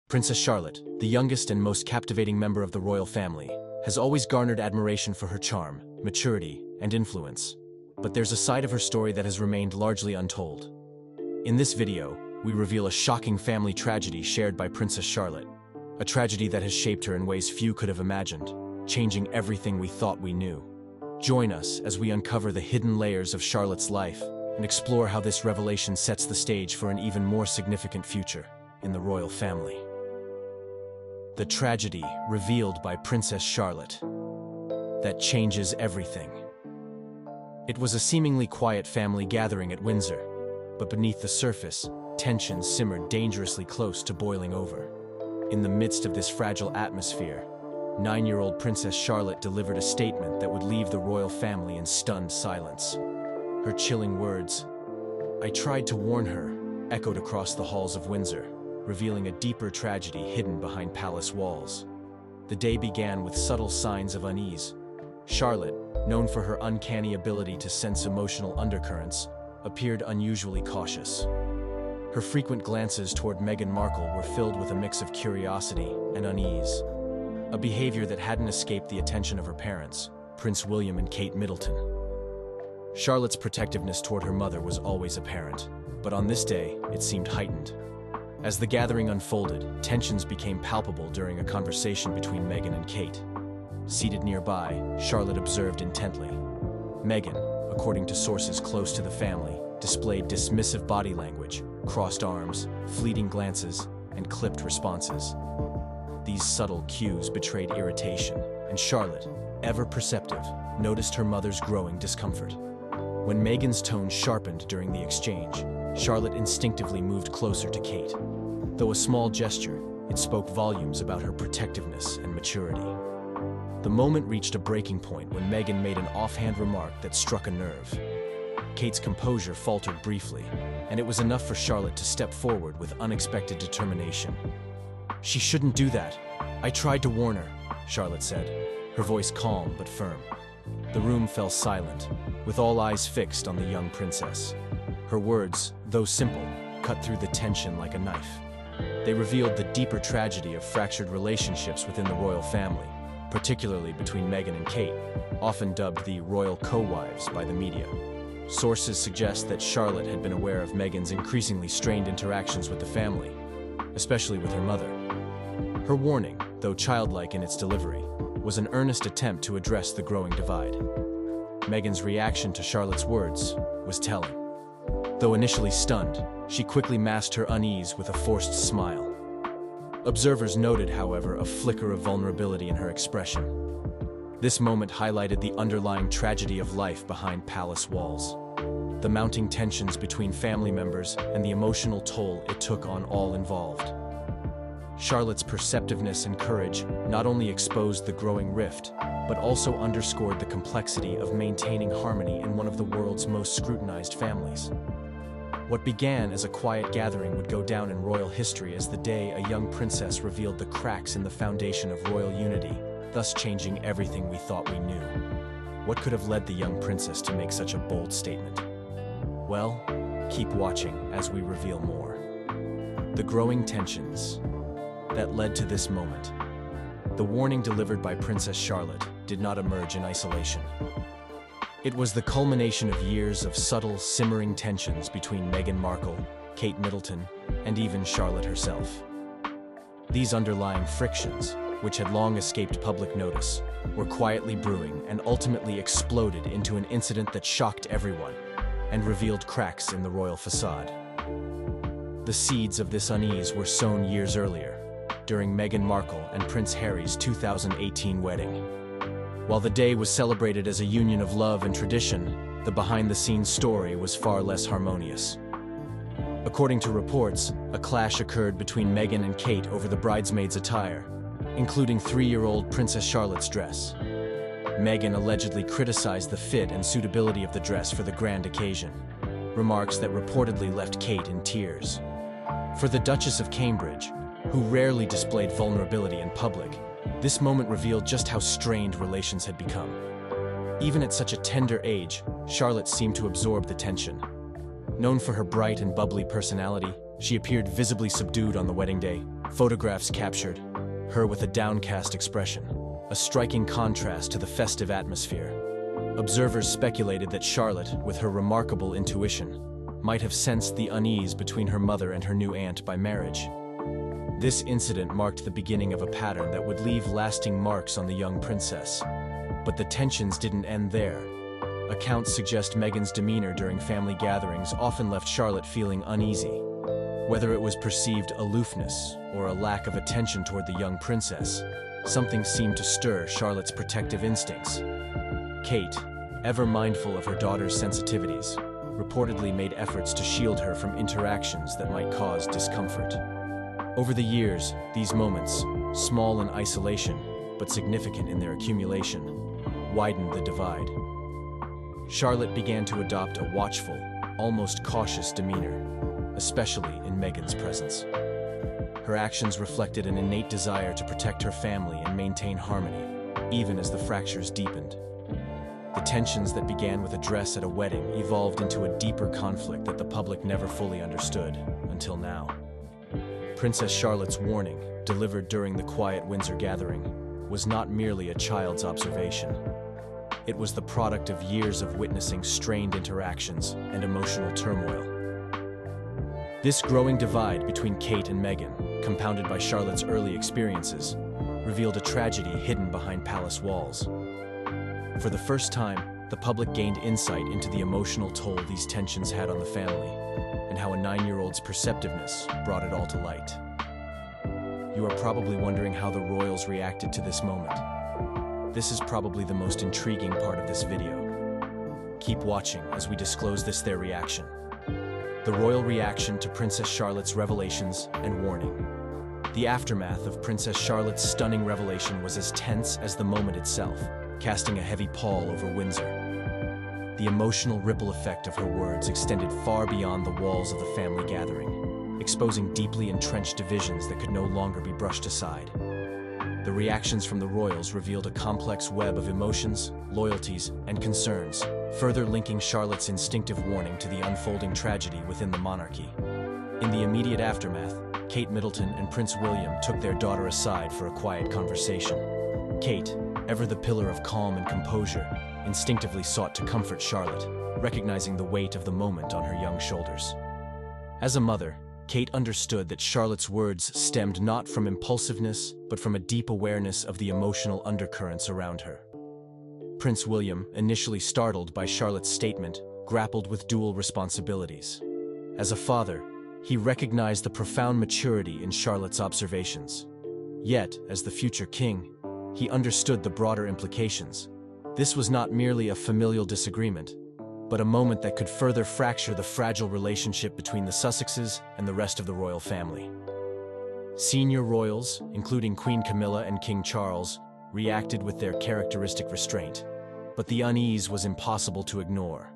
Princess Charlotte, the youngest and most captivating member of the royal family, has always garnered admiration for her charm, maturity, and influence. But there's a side of her story that has remained largely untold. In this video, we reveal a shocking family tragedy shared by Princess Charlotte, a tragedy that has shaped her in ways few could have imagined, changing everything we thought we knew. Join us as we uncover the hidden layers of Charlotte's life and explore how this revelation sets the stage for an even more significant future in the royal family. The tragedy revealed by Princess Charlotte that changes everything. It was a seemingly quiet family gathering at Windsor, but beneath the surface, tensions simmered dangerously close to boiling over. In the midst of this fragile atmosphere, 9-year-old Princess Charlotte delivered a statement that would leave the royal family in stunned silence. Her chilling words, "I tried to warn her," echoed across the halls of Windsor, revealing a deeper tragedy hidden behind palace walls. The day began with subtle signs of unease. Charlotte, known for her uncanny ability to sense emotional undercurrents, appeared unusually cautious. Her frequent glances toward Meghan Markle were filled with a mix of curiosity and unease, a behavior that hadn't escaped the attention of her parents, Prince William and Kate Middleton. Charlotte's protectiveness toward her mother was always apparent, but on this day, it seemed heightened. As the gathering unfolded, tensions became palpable during a conversation between Meghan and Kate. Seated nearby, Charlotte observed intently. Meghan, according to sources close to the family, displayed dismissive body language, crossed arms, fleeting glances, and clipped responses. These subtle cues betrayed irritation, and Charlotte, ever perceptive, noticed her mother's growing discomfort. When Meghan's tone sharpened during the exchange, Charlotte instinctively moved closer to Kate. Though a small gesture, it spoke volumes about her protectiveness and maturity. The moment reached a breaking point when Meghan made an offhand remark that struck a nerve. Kate's composure faltered briefly, and it was enough for Charlotte to step forward with unexpected determination. "She shouldn't do that. I tried to warn her," Charlotte said, her voice calm but firm. The room fell silent, with all eyes fixed on the young princess. Her words, though simple, cut through the tension like a knife. They revealed the deeper tragedy of fractured relationships within the royal family, particularly between Meghan and Kate, often dubbed the royal co-wives by the media. Sources suggest that Charlotte had been aware of Meghan's increasingly strained interactions with the family, especially with her mother. Her warning, though childlike in its delivery, was an earnest attempt to address the growing divide. Meghan's reaction to Charlotte's words was telling. Though initially stunned, she quickly masked her unease with a forced smile. Observers noted, however, a flicker of vulnerability in her expression. This moment highlighted the underlying tragedy of life behind palace walls, the mounting tensions between family members and the emotional toll it took on all involved. Charlotte's perceptiveness and courage not only exposed the growing rift, but also underscored the complexity of maintaining harmony in one of the world's most scrutinized families. What began as a quiet gathering would go down in royal history as the day a young princess revealed the cracks in the foundation of royal unity, thus changing everything we thought we knew. What could have led the young princess to make such a bold statement? Well, keep watching as we reveal more. The growing tensions that led to this moment. The warning delivered by Princess Charlotte did not emerge in isolation. It was the culmination of years of subtle, simmering tensions between Meghan Markle, Kate Middleton, and even Charlotte herself. These underlying frictions, which had long escaped public notice, were quietly brewing and ultimately exploded into an incident that shocked everyone and revealed cracks in the royal facade. The seeds of this unease were sown years earlier, during Meghan Markle and Prince Harry's 2018 wedding. While the day was celebrated as a union of love and tradition, the behind-the-scenes story was far less harmonious. According to reports, a clash occurred between Meghan and Kate over the bridesmaid's attire, including 3-year-old Princess Charlotte's dress. Meghan allegedly criticized the fit and suitability of the dress for the grand occasion, remarks that reportedly left Kate in tears. For the Duchess of Cambridge, who rarely displayed vulnerability in public, this moment revealed just how strained relations had become. Even at such a tender age, Charlotte seemed to absorb the tension. Known for her bright and bubbly personality, She appeared visibly subdued on the wedding day. Photographs captured her with a downcast expression, a striking contrast to the festive atmosphere. Observers speculated that Charlotte, with her remarkable intuition, might have sensed the unease between her mother and her new aunt by marriage. This incident marked the beginning of a pattern that would leave lasting marks on the young princess. But the tensions didn't end there. Accounts suggest Meghan's demeanor during family gatherings often left Charlotte feeling uneasy. Whether it was perceived aloofness or a lack of attention toward the young princess, something seemed to stir Charlotte's protective instincts. Kate, ever mindful of her daughter's sensitivities, reportedly made efforts to shield her from interactions that might cause discomfort. Over the years, these moments, small in isolation but significant in their accumulation, widened the divide. Charlotte began to adopt a watchful, almost cautious demeanor, especially in Meghan's presence. Her actions reflected an innate desire to protect her family and maintain harmony, even as the fractures deepened. The tensions that began with a dress at a wedding evolved into a deeper conflict that the public never fully understood, until now. Princess Charlotte's warning, delivered during the quiet Windsor gathering, was not merely a child's observation. It was the product of years of witnessing strained interactions and emotional turmoil. This growing divide between Kate and Meghan, compounded by Charlotte's early experiences, revealed a tragedy hidden behind palace walls. For the first time, the public gained insight into the emotional toll these tensions had on the family, and how a 9-year-old's perceptiveness brought it all to light. You are probably wondering how the royals reacted to this moment. This is probably the most intriguing part of this video. Keep watching as we disclose their reaction. The royal reaction to Princess Charlotte's revelations and warning. The aftermath of Princess Charlotte's stunning revelation was as tense as the moment itself, casting a heavy pall over Windsor. The emotional ripple effect of her words extended far beyond the walls of the family gathering, exposing deeply entrenched divisions that could no longer be brushed aside. The reactions from the royals revealed a complex web of emotions, loyalties, and concerns, further linking Charlotte's instinctive warning to the unfolding tragedy within the monarchy. In the immediate aftermath, Kate Middleton and Prince William took their daughter aside for a quiet conversation. Kate, ever the pillar of calm and composure, instinctively sought to comfort Charlotte, recognizing the weight of the moment on her young shoulders. As a mother, Kate understood that Charlotte's words stemmed not from impulsiveness, but from a deep awareness of the emotional undercurrents around her. Prince William, initially startled by Charlotte's statement, grappled with dual responsibilities. As a father, he recognized the profound maturity in Charlotte's observations. Yet, as the future king, he understood the broader implications. This was not merely a familial disagreement, but a moment that could further fracture the fragile relationship between the Sussexes and the rest of the royal family. Senior royals, including Queen Camilla and King Charles, reacted with their characteristic restraint, but the unease was impossible to ignore.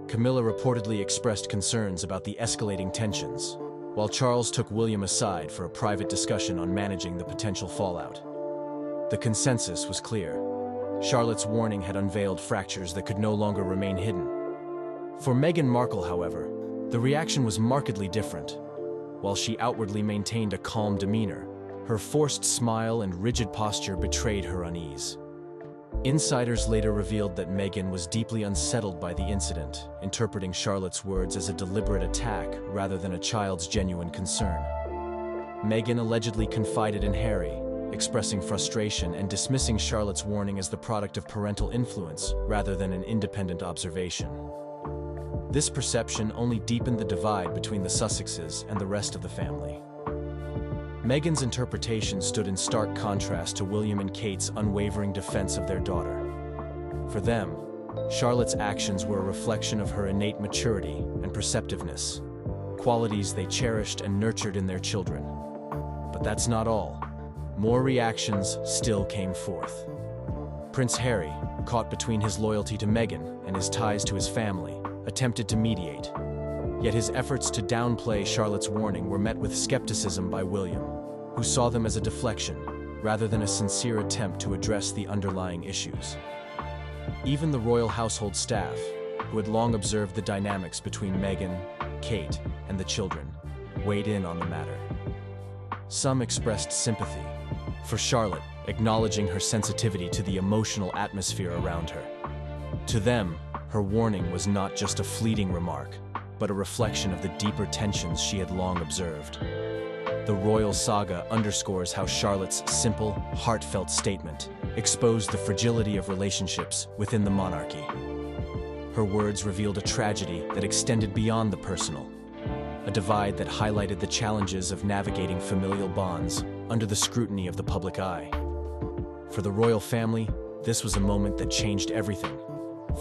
Camilla reportedly expressed concerns about the escalating tensions, while Charles took William aside for a private discussion on managing the potential fallout. The consensus was clear. Charlotte's warning had unveiled fractures that could no longer remain hidden. For Meghan Markle, however, the reaction was markedly different. While she outwardly maintained a calm demeanor, her forced smile and rigid posture betrayed her unease. Insiders later revealed that Meghan was deeply unsettled by the incident, interpreting Charlotte's words as a deliberate attack rather than a child's genuine concern. Meghan allegedly confided in Harry, expressing frustration and dismissing Charlotte's warning as the product of parental influence rather than an independent observation. This perception only deepened the divide between the Sussexes and the rest of the family. Meghan's interpretation stood in stark contrast to William and Kate's unwavering defense of their daughter. For them, Charlotte's actions were a reflection of her innate maturity and perceptiveness, qualities they cherished and nurtured in their children. But that's not all. More reactions still came forth. Prince Harry, caught between his loyalty to Meghan and his ties to his family, attempted to mediate. Yet his efforts to downplay Charlotte's warning were met with skepticism by William, who saw them as a deflection, rather than a sincere attempt to address the underlying issues. Even the royal household staff, who had long observed the dynamics between Meghan, Kate, and the children, weighed in on the matter. Some expressed sympathy for Charlotte, acknowledging her sensitivity to the emotional atmosphere around her. To them, her warning was not just a fleeting remark, but a reflection of the deeper tensions she had long observed. The royal saga underscores how Charlotte's simple, heartfelt statement exposed the fragility of relationships within the monarchy. Her words revealed a tragedy that extended beyond the personal, a divide that highlighted the challenges of navigating familial bonds under the scrutiny of the public eye. For the royal family, this was a moment that changed everything,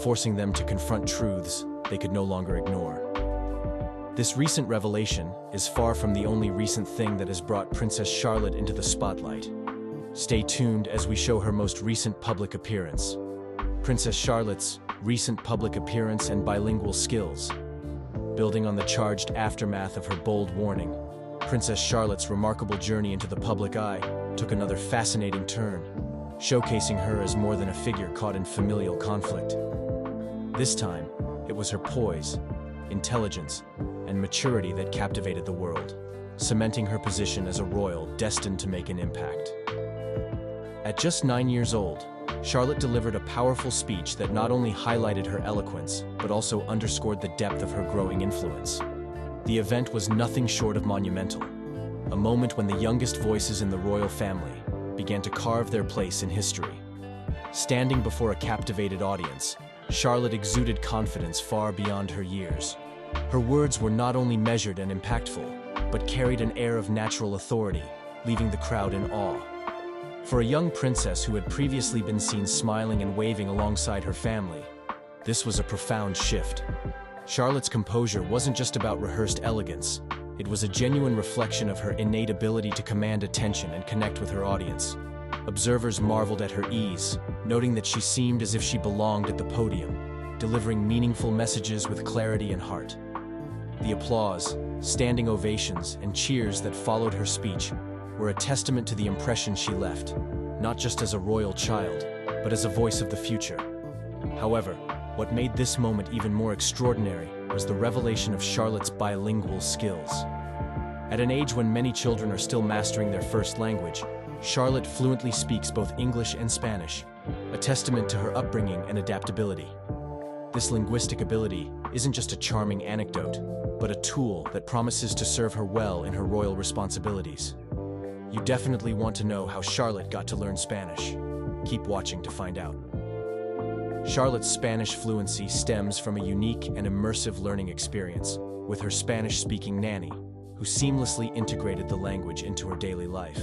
forcing them to confront truths they could no longer ignore. This recent revelation is far from the only recent thing that has brought Princess Charlotte into the spotlight. Stay tuned as we show her most recent public appearance. Princess Charlotte's recent public appearance and bilingual skills. Building on the charged aftermath of her bold warning, Princess Charlotte's remarkable journey into the public eye took another fascinating turn, showcasing her as more than a figure caught in familial conflict. This time, it was her poise, intelligence, and maturity that captivated the world, cementing her position as a royal destined to make an impact. At just 9 years old, Charlotte delivered a powerful speech that not only highlighted her eloquence, but also underscored the depth of her growing influence. The event was nothing short of monumental, a moment when the youngest voices in the royal family began to carve their place in history. Standing before a captivated audience, Charlotte exuded confidence far beyond her years. Her words were not only measured and impactful, but carried an air of natural authority, leaving the crowd in awe. For a young princess who had previously been seen smiling and waving alongside her family, this was a profound shift. Charlotte's composure wasn't just about rehearsed elegance, it was a genuine reflection of her innate ability to command attention and connect with her audience. Observers marveled at her ease, noting that she seemed as if she belonged at the podium, delivering meaningful messages with clarity and heart. The applause, standing ovations, and cheers that followed her speech were a testament to the impression she left, not just as a royal child, but as a voice of the future. However, what made this moment even more extraordinary was the revelation of Charlotte's bilingual skills. At an age when many children are still mastering their first language, Charlotte fluently speaks both English and Spanish, a testament to her upbringing and adaptability. This linguistic ability isn't just a charming anecdote, but a tool that promises to serve her well in her royal responsibilities. You definitely want to know how Charlotte got to learn Spanish. Keep watching to find out. Charlotte's Spanish fluency stems from a unique and immersive learning experience with her Spanish-speaking nanny, who seamlessly integrated the language into her daily life.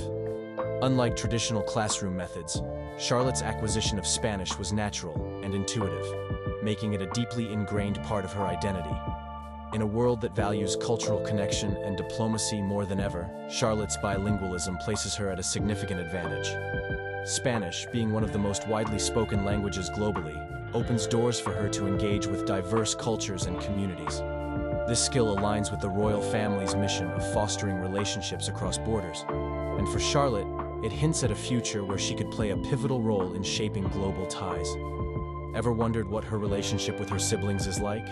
Unlike traditional classroom methods, Charlotte's acquisition of Spanish was natural and intuitive, making it a deeply ingrained part of her identity. In a world that values cultural connection and diplomacy more than ever, Charlotte's bilingualism places her at a significant advantage. Spanish, being one of the most widely spoken languages globally, opens doors for her to engage with diverse cultures and communities. This skill aligns with the royal family's mission of fostering relationships across borders. And for Charlotte, it hints at a future where she could play a pivotal role in shaping global ties. Ever wondered what her relationship with her siblings is like?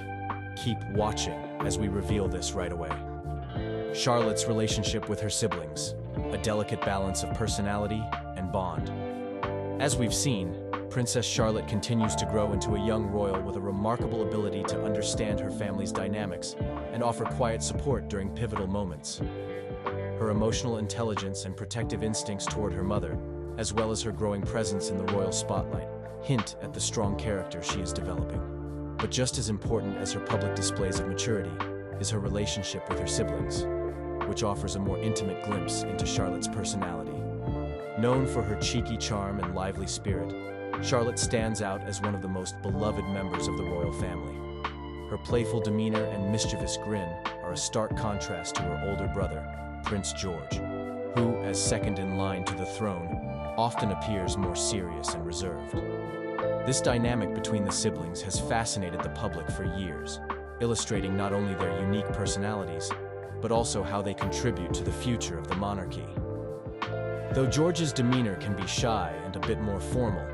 Keep watching as we reveal this right away. Charlotte's relationship with her siblings, a delicate balance of personality and bond. As we've seen, Princess Charlotte continues to grow into a young royal with a remarkable ability to understand her family's dynamics and offer quiet support during pivotal moments. Her emotional intelligence and protective instincts toward her mother, as well as her growing presence in the royal spotlight, hint at the strong character she is developing. But just as important as her public displays of maturity is her relationship with her siblings, which offers a more intimate glimpse into Charlotte's personality. Known for her cheeky charm and lively spirit, Charlotte stands out as one of the most beloved members of the royal family. Her playful demeanor and mischievous grin are a stark contrast to her older brother, Prince George, who, as second in line to the throne, often appears more serious and reserved. This dynamic between the siblings has fascinated the public for years, illustrating not only their unique personalities, but also how they contribute to the future of the monarchy. Though George's demeanor can be shy and a bit more formal,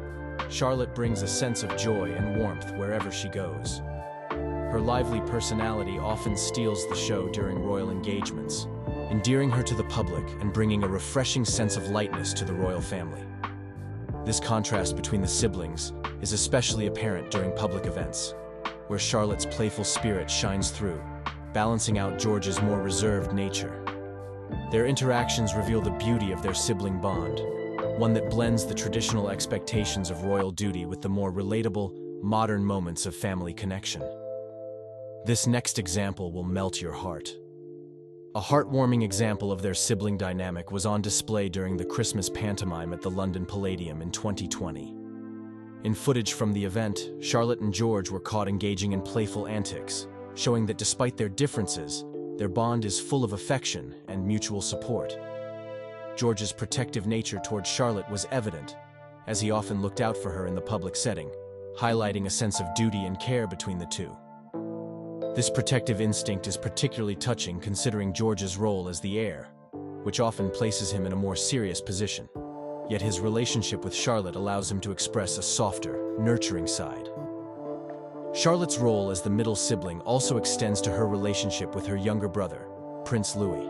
Charlotte brings a sense of joy and warmth wherever she goes. Her lively personality often steals the show during royal engagements, endearing her to the public and bringing a refreshing sense of lightness to the royal family. This contrast between the siblings is especially apparent during public events, where Charlotte's playful spirit shines through, balancing out George's more reserved nature. Their interactions reveal the beauty of their sibling bond, one that blends the traditional expectations of royal duty with the more relatable, modern moments of family connection. This next example will melt your heart. A heartwarming example of their sibling dynamic was on display during the Christmas pantomime at the London Palladium in 2020. In footage from the event, Charlotte and George were caught engaging in playful antics, showing that despite their differences, their bond is full of affection and mutual support. George's protective nature towards Charlotte was evident, as he often looked out for her in the public setting, highlighting a sense of duty and care between the two. This protective instinct is particularly touching considering George's role as the heir, which often places him in a more serious position. Yet his relationship with Charlotte allows him to express a softer, nurturing side. Charlotte's role as the middle sibling also extends to her relationship with her younger brother, Prince Louis.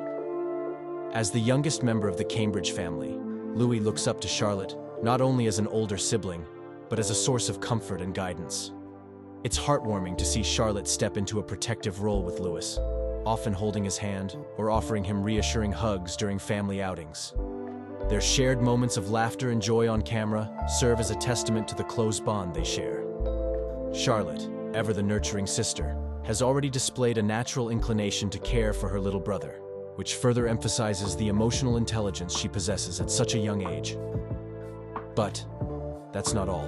As the youngest member of the Cambridge family, Louis looks up to Charlotte not only as an older sibling, but as a source of comfort and guidance. It's heartwarming to see Charlotte step into a protective role with Louis, often holding his hand or offering him reassuring hugs during family outings. Their shared moments of laughter and joy on camera serve as a testament to the close bond they share. Charlotte, ever the nurturing sister, has already displayed a natural inclination to care for her little brother, which further emphasizes the emotional intelligence she possesses at such a young age. But that's not all.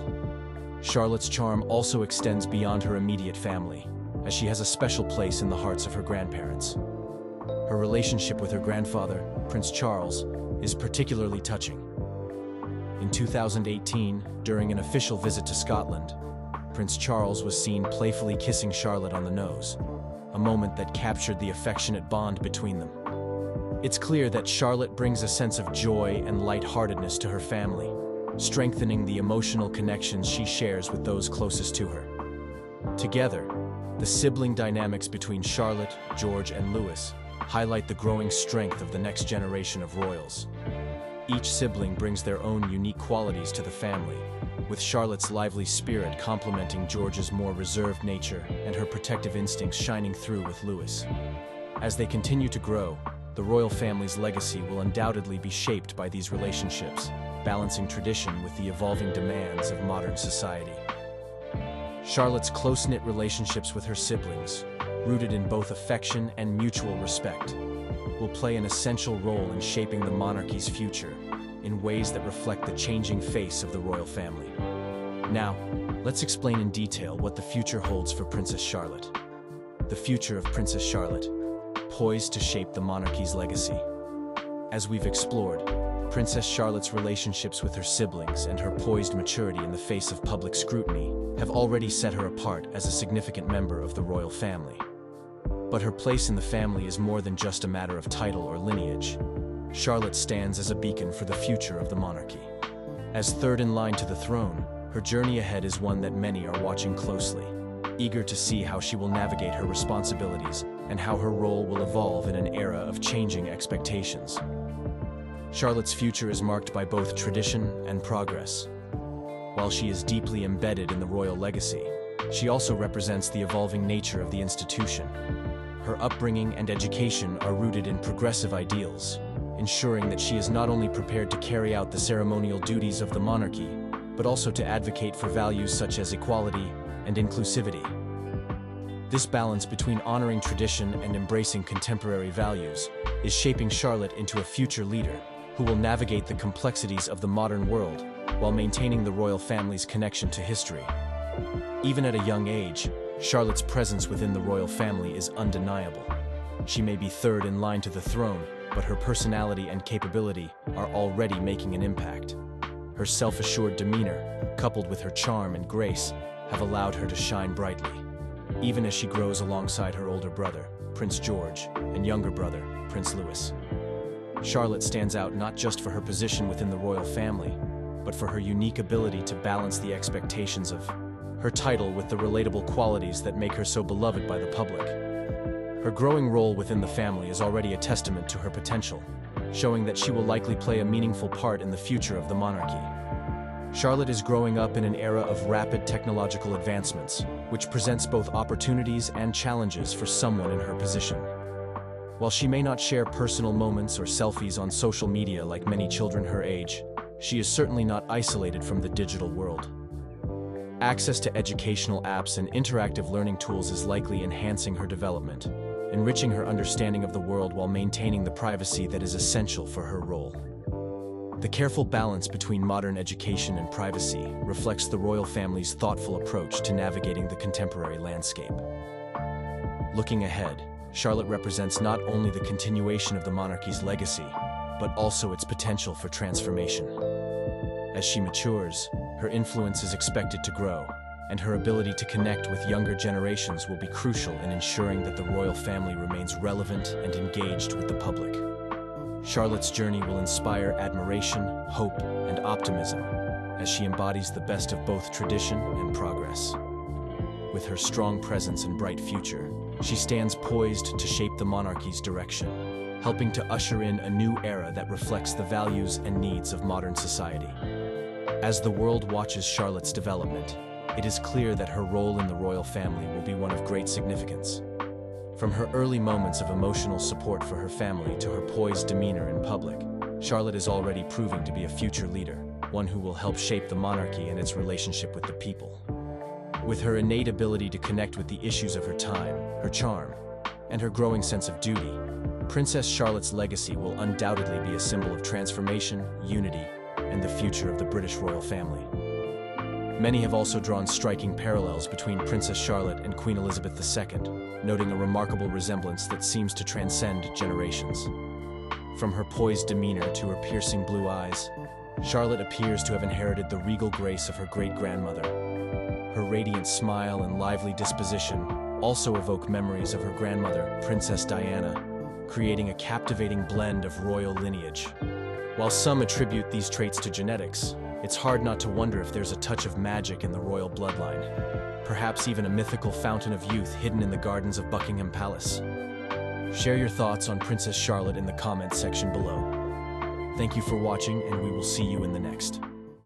Charlotte's charm also extends beyond her immediate family, as she has a special place in the hearts of her grandparents. Her relationship with her grandfather, Prince Charles, is particularly touching. In 2018, during an official visit to Scotland, Prince Charles was seen playfully kissing Charlotte on the nose, a moment that captured the affectionate bond between them. It's clear that Charlotte brings a sense of joy and lightheartedness to her family, strengthening the emotional connections she shares with those closest to her. Together, the sibling dynamics between Charlotte, George, and Louis highlight the growing strength of the next generation of royals. Each sibling brings their own unique qualities to the family, with Charlotte's lively spirit complementing George's more reserved nature and her protective instincts shining through with Louis. As they continue to grow, the royal family's legacy will undoubtedly be shaped by these relationships, balancing tradition with the evolving demands of modern society. Charlotte's close-knit relationships with her siblings, rooted in both affection and mutual respect, will play an essential role in shaping the monarchy's future in ways that reflect the changing face of the royal family. Now, let's explain in detail what the future holds for Princess Charlotte. The future of Princess Charlotte, poised to shape the monarchy's legacy. As we've explored, Princess Charlotte's relationships with her siblings and her poised maturity in the face of public scrutiny have already set her apart as a significant member of the royal family. But her place in the family is more than just a matter of title or lineage. Charlotte stands as a beacon for the future of the monarchy. As third in line to the throne, her journey ahead is one that many are watching closely, eager to see how she will navigate her responsibilities and how her role will evolve in an era of changing expectations. Charlotte's future is marked by both tradition and progress. While she is deeply embedded in the royal legacy, she also represents the evolving nature of the institution. Her upbringing and education are rooted in progressive ideals, ensuring that she is not only prepared to carry out the ceremonial duties of the monarchy, but also to advocate for values such as equality and inclusivity. This balance between honoring tradition and embracing contemporary values is shaping Charlotte into a future leader who will navigate the complexities of the modern world while maintaining the royal family's connection to history. Even at a young age, Charlotte's presence within the royal family is undeniable. She may be third in line to the throne, but her personality and capability are already making an impact. Her self-assured demeanor, coupled with her charm and grace, have allowed her to shine brightly, even as she grows alongside her older brother, Prince George, and younger brother, Prince Louis. Charlotte stands out not just for her position within the royal family, but for her unique ability to balance the expectations of her title with the relatable qualities that make her so beloved by the public. Her growing role within the family is already a testament to her potential, showing that she will likely play a meaningful part in the future of the monarchy. Charlotte is growing up in an era of rapid technological advancements, which presents both opportunities and challenges for someone in her position. While she may not share personal moments or selfies on social media like many children her age, she is certainly not isolated from the digital world. Access to educational apps and interactive learning tools is likely enhancing her development, enriching her understanding of the world while maintaining the privacy that is essential for her role. The careful balance between modern education and privacy reflects the royal family's thoughtful approach to navigating the contemporary landscape. Looking ahead, Charlotte represents not only the continuation of the monarchy's legacy, but also its potential for transformation. As she matures, her influence is expected to grow, and her ability to connect with younger generations will be crucial in ensuring that the royal family remains relevant and engaged with the public. Charlotte's journey will inspire admiration, hope, and optimism as she embodies the best of both tradition and progress. With her strong presence and bright future, she stands poised to shape the monarchy's direction, helping to usher in a new era that reflects the values and needs of modern society. As the world watches Charlotte's development, it is clear that her role in the royal family will be one of great significance. From her early moments of emotional support for her family to her poised demeanor in public, Charlotte is already proving to be a future leader, one who will help shape the monarchy and its relationship with the people. With her innate ability to connect with the issues of her time, her charm, and her growing sense of duty, Princess Charlotte's legacy will undoubtedly be a symbol of transformation, unity, and the future of the British royal family. Many have also drawn striking parallels between Princess Charlotte and Queen Elizabeth II, noting a remarkable resemblance that seems to transcend generations. From her poised demeanor to her piercing blue eyes, Charlotte appears to have inherited the regal grace of her great-grandmother. Her radiant smile and lively disposition also evoke memories of her grandmother, Princess Diana, creating a captivating blend of royal lineage. While some attribute these traits to genetics, it's hard not to wonder if there's a touch of magic in the royal bloodline, perhaps even a mythical fountain of youth hidden in the gardens of Buckingham Palace. Share your thoughts on Princess Charlotte in the comments section below. Thank you for watching, and we will see you in the next.